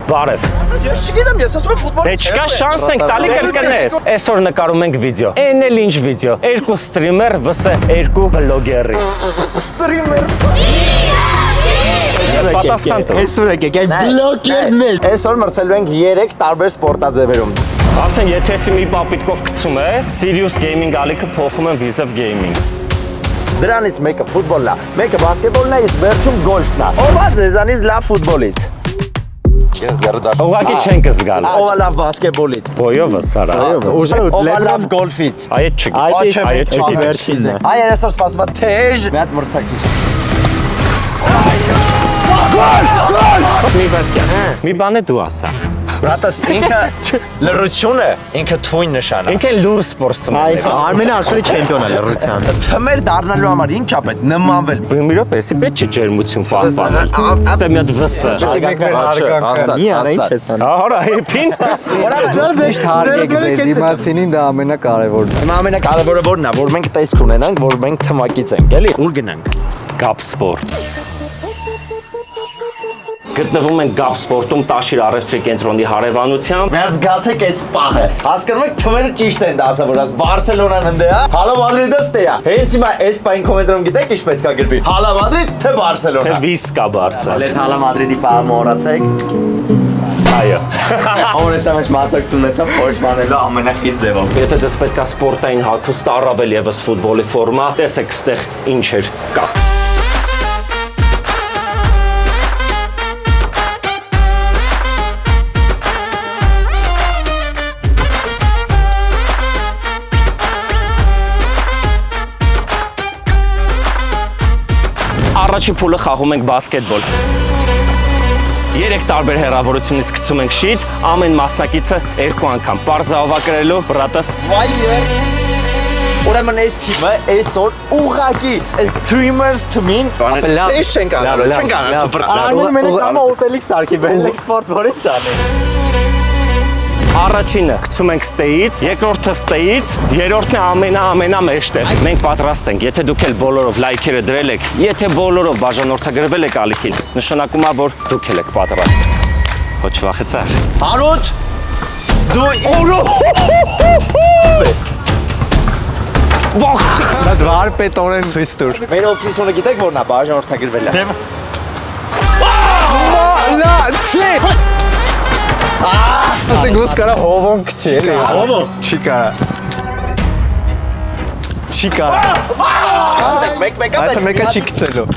Բարև։ Ես չգիտեմ, ես ասում եմ ֆուտբոլի։ Դե չկա շանս ենք տալի կրկնես։ Այսօր նկարում ենք վիդեո։ Այն էլ ինչ վիդեո։ Երկու սթրիմեր vs երկու բլոգերի։ Ստրիմեր։ Պատասխան տուր։ Այսօր եկեք բլոգերներ։ Այսօր մրցելու ենք 3 տարբեր սպորտաձևերում։ Ասեն, եթե εσύ մի պապիտկով գցում ես, Sirius Gaming ալիքը փոխում են Vizev Gaming։ Դրանից մեկը ֆուտբոլն է, մեկը բասկետբոլն է, իսկ վերջում գոլֆն է։ Ո՞վ է ձեզանից լավ ֆուտբոլից։ Ես դեռ դաշ։ Ուղղակի չենք զգալ։ Ո՞վ է լավ բասկետբոլից։ Բոյովը սարա։ Ո՞վ է լավ գոլֆից։ Այդ չգիտի, այդ չգիտի։ Վերջինն է։ Այ այսօր սպասում է թեժ մի հատ մրցակից։ Մի բան է դու ասա։ Բրատս ինքը լրություն է, ինքը թույն նշան է։ Ինքը լուր սպորտսմեն է։ Արմենը աշխարհի չեմպիոն է լրության։ Թմեր դառնալու համար ինչ ա պետք նմանվել։ Մի րոպե, էսի պետք չի ջերմություն պահպանել։ Ստե մի հատ վսը։ Մի արա ինչ ես անում։ Ահա հիփին։ Ճիշտ հարգեք ձեր դիմացինին դա ամենակարևորն է։ Հիմա ամենակարևորը որն է, որ մենք տեսք ունենանք, որ մենք թմակից ենք, էլի։ Ուր գնանք։ Գապ սպորտ։ Գտնվում ենք Գապ սպորտում Տաշիր առևտրի կենտրոնի հարևանությամբ։ Մենք զգացեք այս պահը։ Հասկանում եք թմերը ճիշտ են դասավորած։ Բարսելոնան ընդ է, հա։ Հալա Մադրիդը ստե է։ Հենց հիմա այս պահին կոմենտարում գիտեք ինչ պետք է գրվի։ Հալա Մադրիդ թե Բարսելոնա։ Թե Վիսկա բարձր։ Այդ Հալա Մադրիդի պահը մոռացեք։ Այո։ Օրեսա մեջ մասնակցում ունեցամ փոշմանելու ամենախիստ ձևով։ Եթե դες պետք է սպորտային հագուստ առավել եւս ֆուտբոլի ֆորմա, տեսեք ստեղ ինչ էր կա։ Առաջի փուլը խաղում ենք բասկետբոլ։ 3 տարբեր հեռավորությունից գցում ենք շիթ, ամեն մասնակիցը 2 անգամ։ Պարզավա կրելու, բրատս։ Վայր։ Ուրեմն այս թիմը այսօր ուղակի streamers թիմին ցես չեն կարող, չեն կարող։ Արմենը մենակ կամա ուտելիք սարքի, բերելիք սպորտ որի չանի։ Առաջինը գցում ենք ստեից, երկրորդը ստեից, երրորդն է ամենամեջտեղ։ Մենք պատրաստ ենք, եթե դուք էլ բոլորով լայքերը դրել եք, եթե բոլորով բաժանորդագրվել եք ալիքին, նշանակում է, որ դուք էլ եք պատրաստ։ Ոչ վախեցար։ Հարութ դու օրո։ Վախ։ Դա վարպետորեն ցույց տուր։ Մեր օֆիսը գիտեք որն է բաժանորդագրվել է։ Լացի։ Ասենք ո՞ս կարա հովոն գցի էլի։ Հովոն։ Չի կարա։ Չի կարա։ Մեկ-մեկը Այսը մեկը չի գցելու։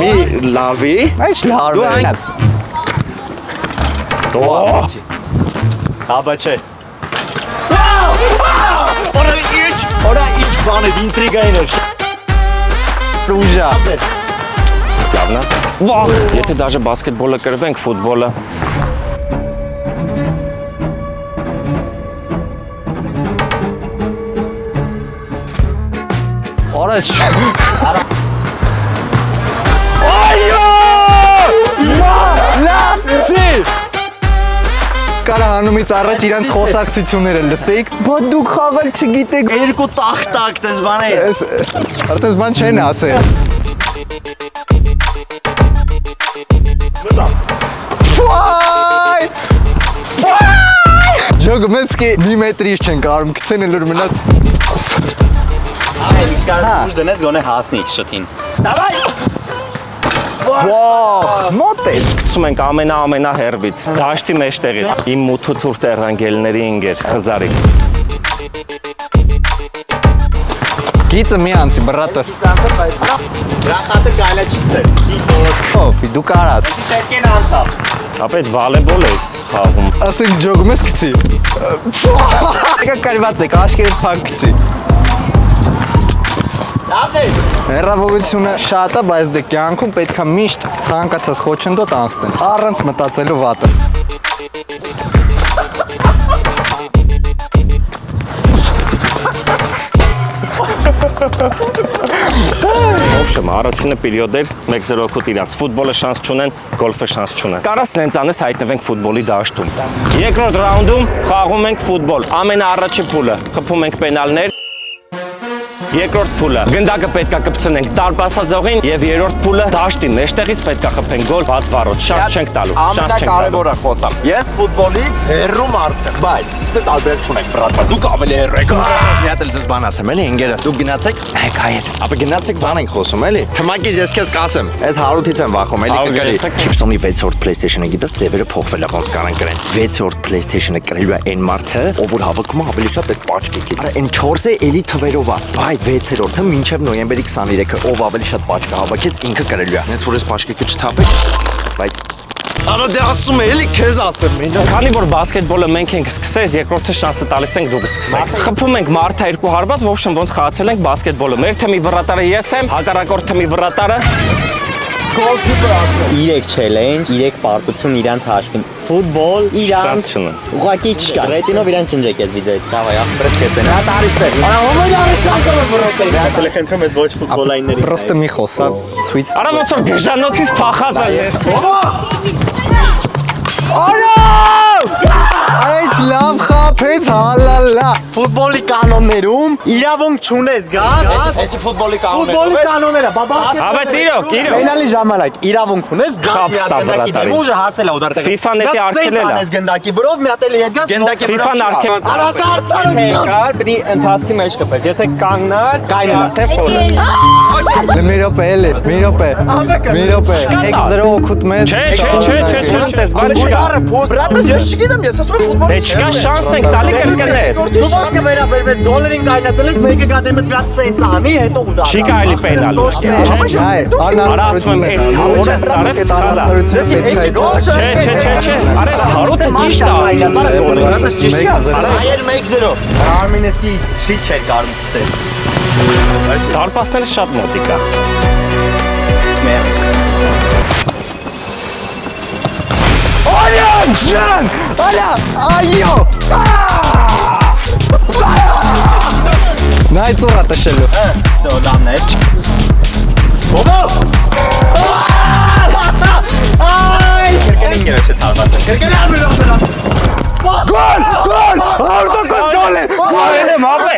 Մի լավի։ Այս լավ է։ Հաբա չէ։ Օրա ինչ բան է, ինտրիգային է։ Ուժա։ Լավն է։ Վախ։ Եթե դաժե բասկետբոլը կրվենք, ֆուտբոլը։ Առաջ։ Այո! Լացի։ Կարա հանումից առաջ իրանց խոսակցությունները լսեիք, բայց դուք խաղալ չգիտեք։ Երկու տախտակ դες բան է։ Արդեն բան չեն ասել։ Վայ! Ջոգմեցկի մի մետրից չեն կարում գցեն էլ որ մնաց։ Այ ինչ կարող ուժ դնես գոնե հասնի շտին։ Դավայ։ Վախ, մոտ է։ Գցում ենք ամենահերվից, դաշտի մեջտեղից, իմ մութ ու ցուրտ տեղանգելների ինգեր, խզարի։ Գիծը մի անցի, բրատս։ Ռախատը կարելի չիցել։ Ով, դու կարաս։ Սերկեն անցավ։ Ապա այդ վալեբոլ է խաղում։ Ասենք ջոգմես գցի։ Եկա կարված եք, աշկերտ փակ գցի։ Լավն է։ Հեռավորությունը շատ է, բայց դե կյանքում պետք է միշտ ցանկացած խոչընդոտ անցնել, առանց մտածելու վատը։ Ոբշեմ, առաջինը պերիոդ էր 1-0 իրանց, ֆուտբոլը շանս չունեն, գոլֆը շանս չունեն։ Կարաս նենց անես հայտնվենք ֆուտբոլի դաշտում։ Երկրորդ ռաունդում խաղում ենք ֆուտբոլ, ամենաառաջի փուլը, խփում ենք պենալներ։ Երկրորդ փուլը գնդակը պետքա կպցնենք տարբասաձողին եւ երրորդ փուլը դաշտի մեջտեղից պետքա խփենք գոլ բաց վարոց։ Շանս չենք տալու։ Շանս չենք տալու։ Ամենակարևորը խոսամ։ Ես ֆուտբոլից հեռու մարդ եմ, բայց ստե տարբեր չունենք, բրատա։ Դուք ավելի հեռու եք։ Մի հատ էլ ձեզ բան ասեմ, էլի ընկերս, դուք գնացեք։ Հեք հայր։ Ապա գնացեք բան ենք խոսում, էլի։ Թմակից ես քեզ կասեմ։ Այս Հարութից եմ վախում, էլի կգալի։ Chipson-ի 6-րդ PlayStation-ը գիտես ձևերը փոխվել է ոնց կարան կրեն։ 6-րդ PlayStation-ը կրելու է այն մարդը, ով որ հավաքում է ավելի շատ այս պաճկիկից։ Այն 4-ը էլի թվերով է, բայց 6-րդը մինչև նոյեմբերի 23-ը ով ավելի շատ պաճկա հավաքեց ինքը կրելու է։ Հենց որ այս պաճկիկը չթափեք, բայց Ալո դե ասում է, էլի քեզ ասեմ մենակ։ Քանի որ բասկետբոլը մենք ենք սկսես, երկրորդը շանսը տալիս ենք դուք սկսեք։ Խփում ենք մարդը երկու հարված, ոչ ոք ոնց խաղացել ենք բասկետբոլը։ Մեր թեմի վռատարը ես եմ, հակառակորդ թեմի վռատարը 3 challenge, 3 պարտություն իրանց հաշվին։ Ֆուտբոլ իրանց շանս չունեն։ ուղղակի չկա։ Ռետինով իրան չնջեք այս վիդեոից։ Դավայ, Պրես քեզ տենա, տարիստեր։ Արա հոմոյանը ցանկալը բրոկել։ Դե խնդրում ես ոչ ֆուտբոլայինների։ Պրոստը մի խոսա, ցույց։ Արա ոնց որ գժանոցից փախած է ես։ Այս լավ խափեց հալալա։ Ֆուտբոլի կանոններում իրավունք չունես գազ։ Էսի ֆուտբոլի կանոնները։ Ֆուտբոլի կանոնները, բաբա։ Բայց իրոք։ Պենալի ժամանակ իրավունք ունես գազ։ Ուժը հասել է ուդար։ FIFA-ն էդի արգելել է։ Այս գնդակի վրով մի հատ էլ հետ գազ։ FIFA-ն արգելել։ Կար, պիտի ընթացքի մեջ կպես, եթե կանգնար, արդեն փոլ է։ Մի րոպե էլի, մի րոպե։ Եք 0 օգուտ մեզ։ Չէ, սուտես, բան չկա։ Բրատս ես չգիտեմ, ես ասում եմ ֆուտբոլի։ Դե չկա շանս ենք տալի կրկնես։ Դու ոնց կվերաբերվես գոլերին կայնացել ես, մեկը գադեմդ բրատս էնց անի, հետո ուդար։ Չի կարելի պենալ։ Արա ասում եմ, էս հարուտը սարև սխալա։ Չէ, արես հարուտը ճիշտ է ասում։ Բրատս ճիշտ է ասում։ Այել 1-0։ Արմինեսկի շիտ չէր կարում ցել։ Դարպասները շատ մոտիկ է։ Ջան, ալա, այո։ Նայ ծորա տշելու։ Դո դամներ։ Բոբո։ Այ, Կերկենին գերա չթաղված։ կերկենի ամենով։ Գոլ, արդյոք գոլ է։ Գոլ է, մապե։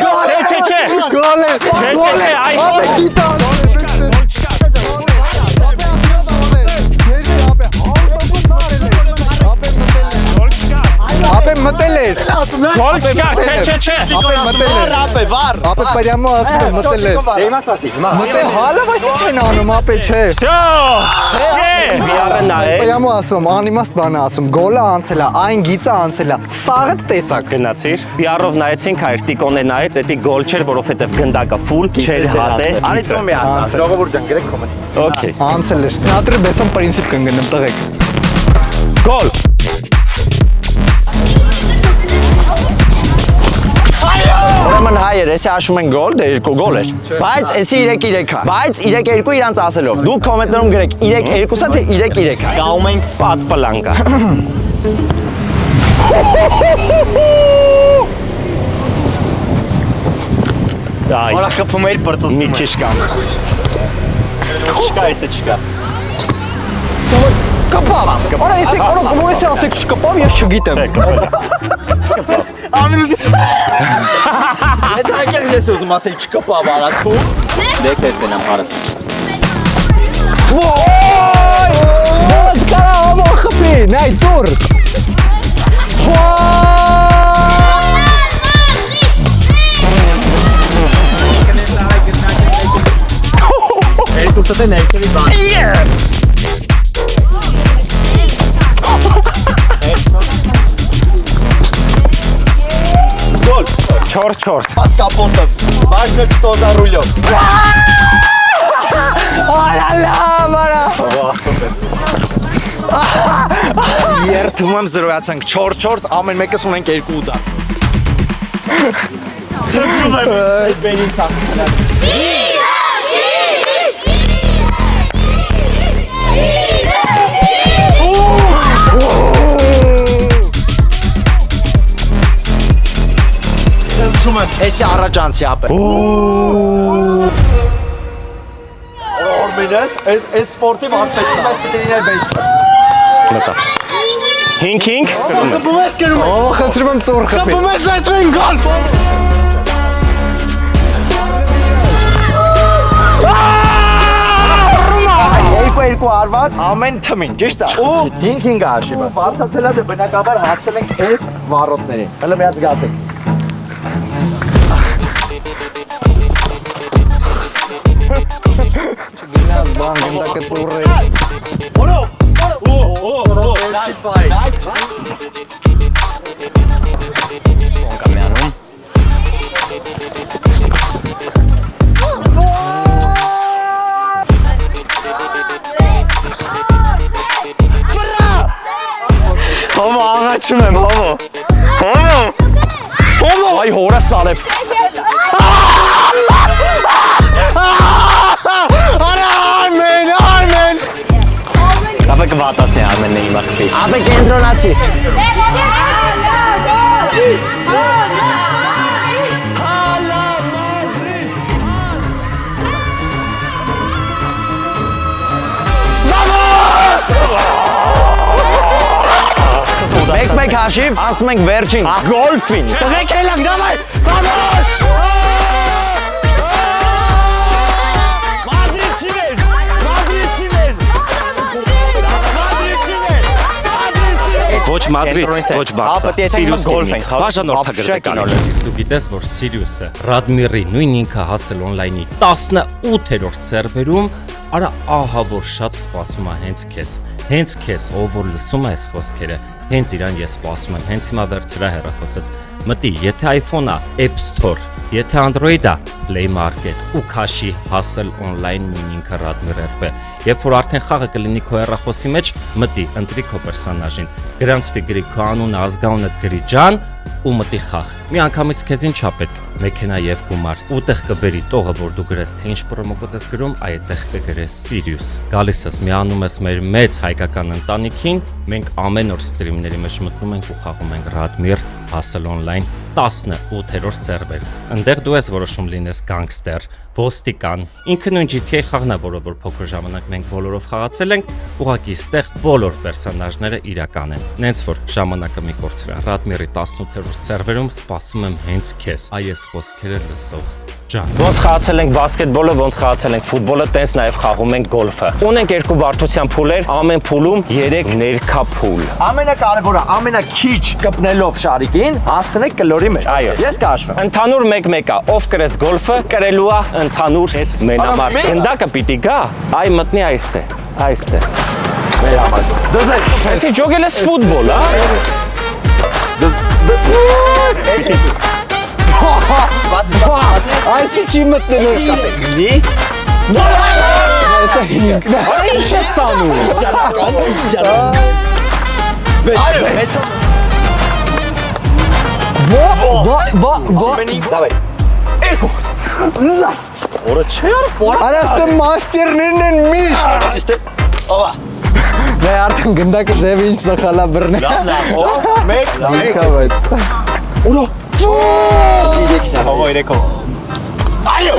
Չէ։ Գոլ է, այ։ Գիտա։ Ապե մտել էր։ Գոլ չկա, չէ։ Ապե մտել էր։ Վար։ Ապե պարյամո ասում մտել էր։ Դեմա սպասի։ Մտել հալը բայց ինչ են անում ապե չէ։ Վիարը նայ։ Պարյամո ասում, անիմաստ բան ասում, գոլը անցել է, այն գիծը անցել է։ Սաղը տեսակ։ Գնացիր։ Բիարով նայեցինք, հայր տիկոնե նայեց, էդի գոլ չէր, որովհետև գնդակը ֆուլ չէր հատե։ Անիցում մի ասա։ Ժողովուրդ ջան, գրեք կոմենտ։ Okay։ Անցել էր։ Նատրի բեսան պրինցիպ կընկնեմ տղեկ։ Գոլ։ Ուրեմն հայեր, էսի հաշվում են գոլ, դե 2 գոլ էր։ Բայց էսի 3-3 է։ Բայց 3-2 իրանց ասելով։ Դուք կոմենտներում գրեք 3-2-ա թե 3-3 է։ Գաում ենք Պատպլանկա։ Այ, Որա խփում էիր բրտոստում։ մի քիչ կան։ Չկա, էսը չկա։ Կպավ։ Արա էսի կորոք ասեք չկպավ, ես չգիտեմ։ Ամենուժի։ Այդ անկեղծ ես ուզում ասել չկպավ արած ու դե քեզ տենամ հարս։ Ո՜յ, կարա ամո խփի, նայ ծուր։ Երկուսը ներքևի բան։ Գոլ։ 4-4։ Pat կապոտով։ Բաժնը տոզա ռուլյով։ Երթվում եմ 0-ացանք 4-4, ամեն մեկս ունենք 2 ուդար։ Խնդրում եմ այդ բենին ծախսել։ Խնդրում եմ, էսի առաջանցի ապը։ Օրմինես, այս սպորտի վարպետն է։ Այս պիտի լիներ բեյսբոլ։ Մտավ։ 5-5։ Խփում ես կերում։ Ո, խնդրում եմ ծուր խփի։ Խփում ես այդ վեն գոլ։ 2 արված ամեն թմին, ճիշտ է։ Ու 5 աշիվը։ Բարթացել է բնակաբար հացել ենք այս վառոտներին։ Հələ մի հատ գացեք։ Բան գնդակը ծուրր։ Որո։ Հոմո աղաչում եմ, հոմո, այ հորը սարև, Արմեն, ապը կվատասն է Արմենն է հիմա խպի, ապը կենտրոնացի, մեկ հաշիվ, ասում ենք վերջին, գոլֆին, տղեք հելակ, դավայ, վամոս, Ոչ Մադրիդ, ոչ Բարսա, Սիրիուս գոլֆ ենք, բաժանորդագրվեք արել։ Դու գիտես, որ Սիրիուսը Ռադմիրի նույն ինքը հասել օնլայնի 18-րդ սերվերում, արա ահա որ շատ սպասում է հենց քեզ, ով որ լսում է այս խոսքերը, հենց իրան ես սպասում եմ, հենց հիմա վերցրա հեռախոսդ, մտի, եթե iPhone-ը App Store, եթե Android-ը Play Market ու քաշի հասել օնլայն նույն ինքը Ռադմիր RP, երբ որ արդեն խաղը կլինի քո հեռախոսի մեջ, մտի, ընտրի քո պերսոնաժին, գրանցվի գրի քո անունը, ազգանունդ գրի ջան ու մտի խաղ։ Մի անգամից քեզ ինչ է պետք, մեքենա եւ գումար։ Ուտեղ կբերի տողը, որ դու գրես, թե ինչ պրոմոկոդ ես գրում, այդտեղ կգրես Sirius։ Գալիս ես, միանում ես մեր մեծ հայկական ընտանիքին, մենք ամեն օր սթրիմների մեջ մտնում ենք ու խաղում ենք Radmir Hustle Online 18-րդ սերվեր։ Այնտեղ դու ես որոշում լինես գանգստեր, ոստիկան, ինքը նույն GTA խաղն է, որը որ փոքր ժամանակ մենք բոլորով խաղացել ենք, ուղղակի ստեղ բոլոր պերսոնաժները իրական են։ Նենց որ ժամանակը մի կորցրա Radmir-ի 18-րդ սերվերում սպասում եմ հենց քեզ, այս խոսքերը լսող ջան։ Ոնց խաղացել ենք բասկետբոլը, ոնց խաղացել ենք ֆուտբոլը, տենց նաև խաղում ենք գոլֆը։ Ունենք 2 բարդության փուլեր, ամեն փուլում 3 ներքա փուլ։ ամենակարևորը, ամենակիչ կպնելով շարիկին, հասնեք կլորի մեջ։ Այո։ Ես կհաշվեմ։ Ընդհանուր 1-1-ա, ով կրեց գոլֆը, կրելու է ընդհանուր այս մենամարտ։ Գնդակը պիտի գա, այ մտնի այստեղ։ Մեր համար։ Դզես։ Էսի ջոգել ես ֆուտբոլ, հա։ Այսի չի մտնելու կապեք։ Լի։ Այսա ինքն է։ Արա ինչ ես սանում։ Դավայ։ Երկու։ Լաս։ Որը չէ արդ։ Արաստը մաստերներն են միշտ։ Իստե։ Ովա։ Դե արդեն գնդակը ձև ինչ սխալա բռնե։ Լավ։ Մեկ։ Դիքա բայց։ Ուրո։ Սիրեքն է։ Հողո երեքո։ Այո։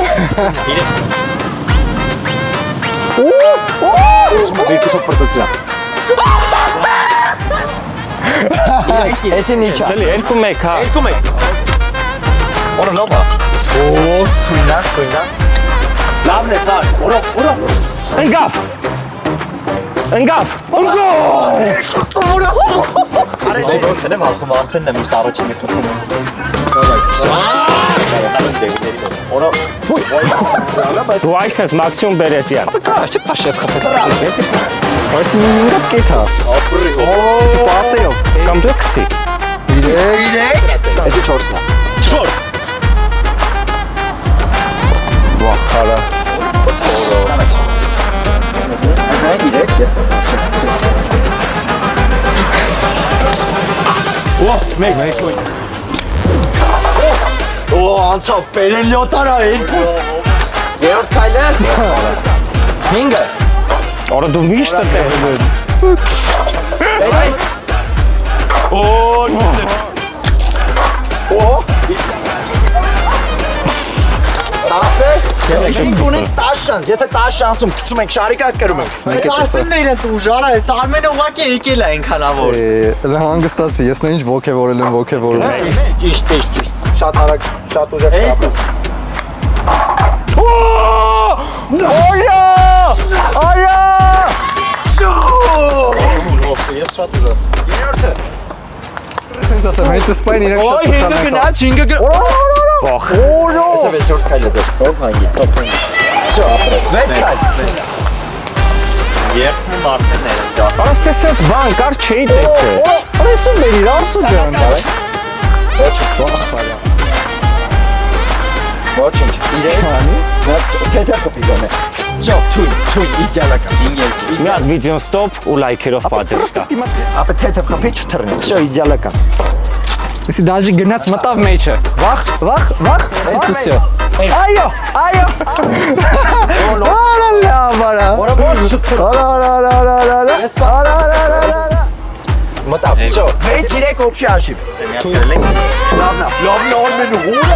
Երկու սոպորտացիա։ Էսին իչա։ Սելի 2-1, հա։ 2-1։ Որը լավ է։ Քույնակ։ Լավն է սար։ Որո։ Ընկավ։ Արես է վախում արցենն է միշտ առաջին է խփում։ Դու այսպես մաքսիմում բերես յան։ Կաշ, չտաշես խփել։ Այսի մի ինգա կեթա։ Սպասեով, կամ դու կցի։ 3 Էսի 4-ն է։ 4։ Վախարա։ Իրեք ես եմ։ Ո, մեկ։ Ո, անցավ բերել 7 արա 2։ Երրորդ քայլը 5-ը։ Արա դու միշտ ես։ Ո 10-ը։ Մենք ունենք 10 շանս, եթե 10 շանսում գցում ենք շարիկը, կրում ենք։ Ասենն է իրենց ուժարա, այս Արմենը ուղղակի եկել է այնքանավոր։ Հանգստացի, ես նա ինչ ոգևորել եմ ոգևորում։ Ճիշտ։ Շատ արագ, շատ ուժեղ Այո! Ես շատ ուզում։ Երրորդը։ Սենց ասեմ, հենց սպայն իրենք շատ Օй, 5-ը գնաց, 5-ը գնաց։ Վախ։ Հեսա 6-րդ քայլը ձեր։ Ով հանգիստ, ով հանգիստ։ Всё, ապրեց։ 6 քայլ։ Երթն մարցենն էր դա։ Պարաստեսես բան կար չէի դեպքը։ Եսում մեր իր Արսու ջան։ Ոչինչ, իրեն։ Թեթև կպի գոնե։ Всё, թույն, իդեալական, ինգել։ Մի հատ վիդեոն ստոպ ու լայքերով պատերս կա։ Ապա թեթև կպի չթռնի։ Всё, իդեալական։ Եսի դաժի գնաց մտավ մեջը։ Վախ։ Էսի всё։ Այո։ Արա բարա։ Մտավ, всё, 6-3 общий աշիվ։ Լավնա, օրմենու հուրը։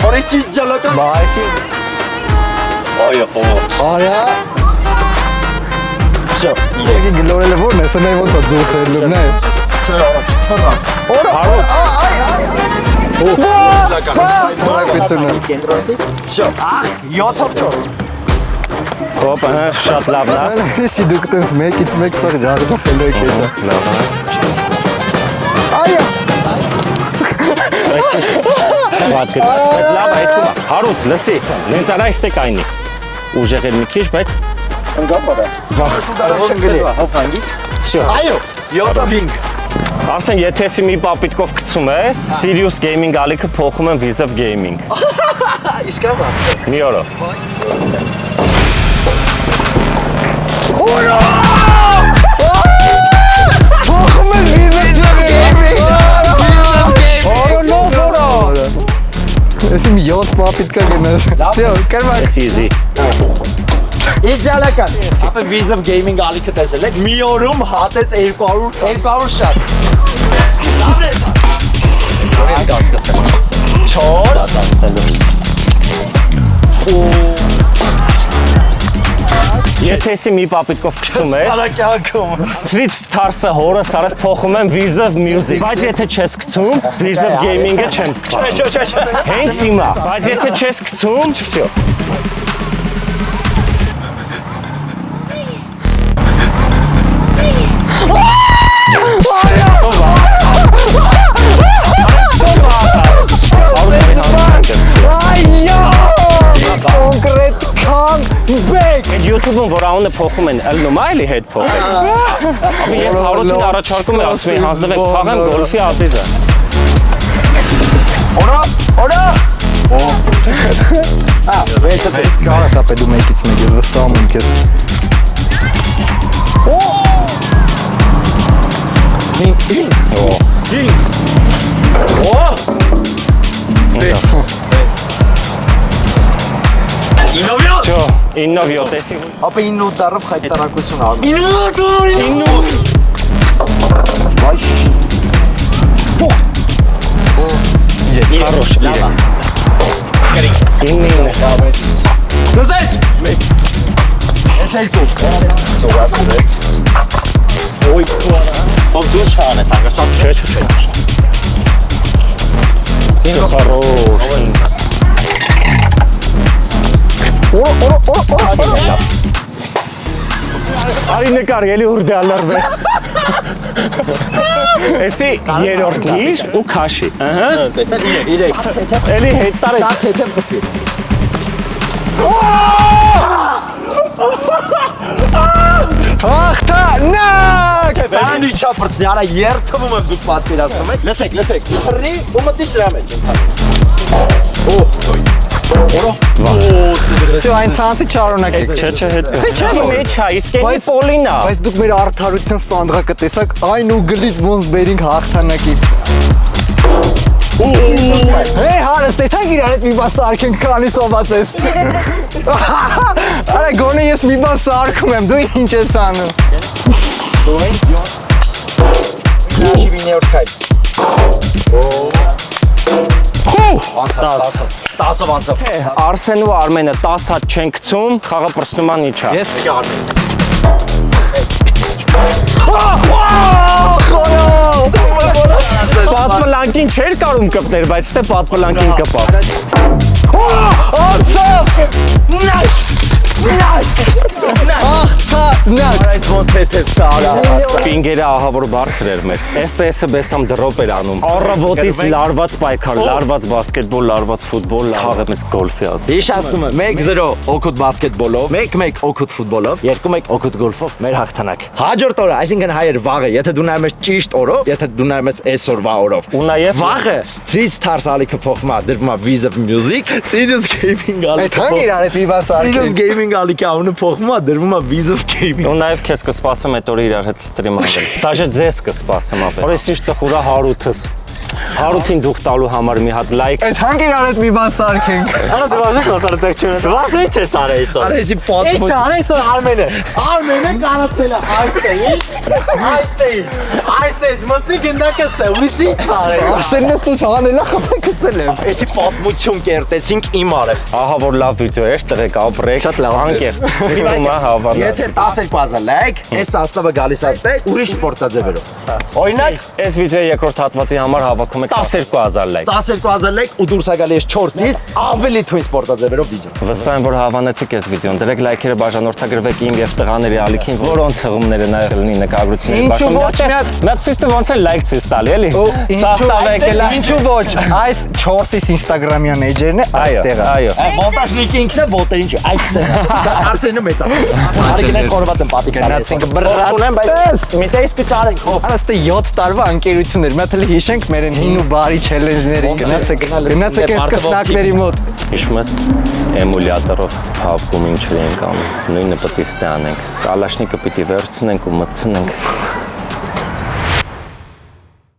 Օրեցի իդեալական։ Բայսի։ Այո, Արա։ всё, Եկի գլորելը որն է, սնե ոնց է ձուսել լուբն է։ всё, 7-4։ Հոպ, շատ լավն է։ Իշի դուք տենց մեկից մեկ սաղ ջաղջախել եք էտա։ Այո։ Բայց լավ է այդքան։ Հարութ, լսի, նենց արա այստե կայնի։ Ուժեղ էր մի քիչ, բայց Ընկապարը։ վախ։ Ով հանգիստ։ Всё։ Այո, 7-5։ Արսեն, եթե εσύ մի պապիտկով գցում ես, Sirius Gaming ալիքը փոխում եմ Visav Gaming։ Իշքան բա։ Մի օրով։ Փոխում են Visav Gaming։ Եսի մի 7 պապիտկա գնաց։ Всё, կարմակ։ It's easy։ Իդեալական։ Ապա Visav Gaming ալիքը տեսել եք, մի օրում հատեց 200 շատ։ Լավն է։ Որին դարձկստել։ 4 Եթե εσύ մի պապիտկով գցում ես, Սպարակյանքում։ Street Stars-ը հորս արև փոխում եմ Visav Music։ Բայց եթե չես գցում, Visav Gaming-ը չեմ գցում։ Չէ։ Հենց հիմա, բայց եթե չես գցում, всё։ Կոնկրետ քան բեկ։ Այդ YouTube-ում որ անունը փոխում են, ելնում այլի հետ փոխել։ Ապա ես Հարութին առաջարկում եմ, ասում եմ, հանձնվեք թաղեմ գոլֆի ազիզը։ Օրա։ Ես կարաս ապե դու մեկից մեկ ես վստահում եմ քեզ։ Չո, 9-7 տեսի։ Ապա 9 դարով խայտարակություն անում։ 9 Хорош, իրեք։ 9 Լսեք։ Ես երկու։ Ոյ, ով դու շան ես անգամ շատ Չէ։ Ինը хорош։ Արի նկար, ելի ուրդե ալարվե։ Էսի երորդ գիր ու քաշի։ տեսել 3։ Էլի հետ տարի։ Շատ թեթև խփի։ Ախտանակ։ Բանի չափրսնի, արա երթվում եմ դուք պատկերացնում եք։ Լսեք։ Թռի ու մտի սրա մեջ ընթան։ Всё, այն ցանցի չարունակեք։ Չէ, հետ։ Չէ, մեջ է, իսկ էլի Բայց- պոլինա։ Բայց դուք մեր արդարության սանդղակը տեսաք, այն ու գլից ոնց բերինք հաղթանակի։ Հե, հարս, տեսակ իրար հետ մի բան սարքենք, քանի սոված ես։ Արա գոնե ես մի բան սարքում եմ, դու ինչ ես անում։ Նաշի 9-րդ քայլ։ 10-ով անցավ։ Արսեն ու Արմենը 10 հատ չեն գցում, խաղը պրծնում ան իչա։ Ես Պատպլանկին չէր կարում կպներ, բայց ստե պատպլանկին կպավ։ Անցավ։ Nice։ Ախ, Նակ։ Այս ոնց թեթև ծարա։ Պինգերը ահա որ բարձր էր մեր։ FPS-ը բեսամ դրոպ էր անում։ Առավոտից լարված պայքար, լարված բասկետբոլ, լարված ֆուտբոլ, խաղը մեզ գոլֆի ասում։ Հիշացնում եմ 1-0 օգուտ բասկետբոլով, 1-1 օգուտ ֆուտբոլով, 2-1 օգուտ գոլֆով մեր հաղթանակ։ Հաջորդ օրը, այսինքն հայեր վաղը, եթե դու նայում ես ճիշտ օրով, եթե դու նայում ես այսօրվա օրով։ Ու նաև Վաղը Street Stars ալիքը փոխվում է, դրվում է Visa Music, Serious Gaming Այդ ալիքը։ հանգ իրար այդ իվա Serious սարքին։ Gaming ալիքը անունը փոխվում է, դրվում է Visa Gaming։ ու նաև քեզ կսպասեմ այդ օրը իրար հետ ստրիմ անել։ Դաժե ձեզ կսպասեմ ապա։ Որես իշտ տխուրա Հարութս։ Հարութին դուխ տալու համար մի հատ լայք։ Այդ հանգ իրար այդ մի բան սարքենք։ Արա դու վազեք հոսարդեք չունես։ Վազը ինչ ես արել այսօր։ Արա էսի Ինչ պատմություն։ արել այսօր Արմենը։ Արմենը կանացել է այստեղ մստի գնդակս է ուրիշ ինչ արել։ Ասեննես դու ցանելա խփակցել եմ։ Էսի պատմություն կերտեցինք իմ արև։ Ահա որ լավ վիդեո էր, տղեկ ապրեք։ Շատ լավ։ Անկեր։ Իստում է հավանա։ Եթե 12000 լայք, այս աստավը գալիս աստե ուրիշ սպորտաձևերով։ Օրինակ Այս վիդեոյի երկրորդ հատվածի համար հավաքում եք 12000 լայք։ 12000 լայք ու դուրս է գալի այս 4-ից ավելի թույն սպորտաձևերով վիդեո։ Վստահ եմ որ հավանեցիք այս վիդեոն։ Դրեք լայքերը բաժանորդագրվեք իմ եւ տղաների ալիքին, որոնց հղումները նաև լինի նկարագրությունների Ինչու ոչ, Մի հատ ցույց ոնց է լայք ցույց տալի, էլի։ Սաստավեք էլա։ Ինչու ոչ։ Այս 4-ից Instagram-յան էջերն է այստեղ։ Այո։ Մոնտաժնիկը ինքն է ոտեր ինչու այստեղ։ Արսենը մեծ է։ Արիքներ խորված են պատիկները։ Գնացինք բռատ։ Ունեմ բայց մի տեսք չարենք։ Արաստե 7 տարվա անկերություններ։ Մի հատ էլ հիշենք մեր այն հին ու բարի չելենջներին։ Գնացեք այս կսնակների մոտ։ Հիշում ես էմուլյատորով հավքում ինչեր ենք անում։ Նույնը պետք է ստանանք։ Կալաշնիկը պիտի վերցնենք ու մտցնենք։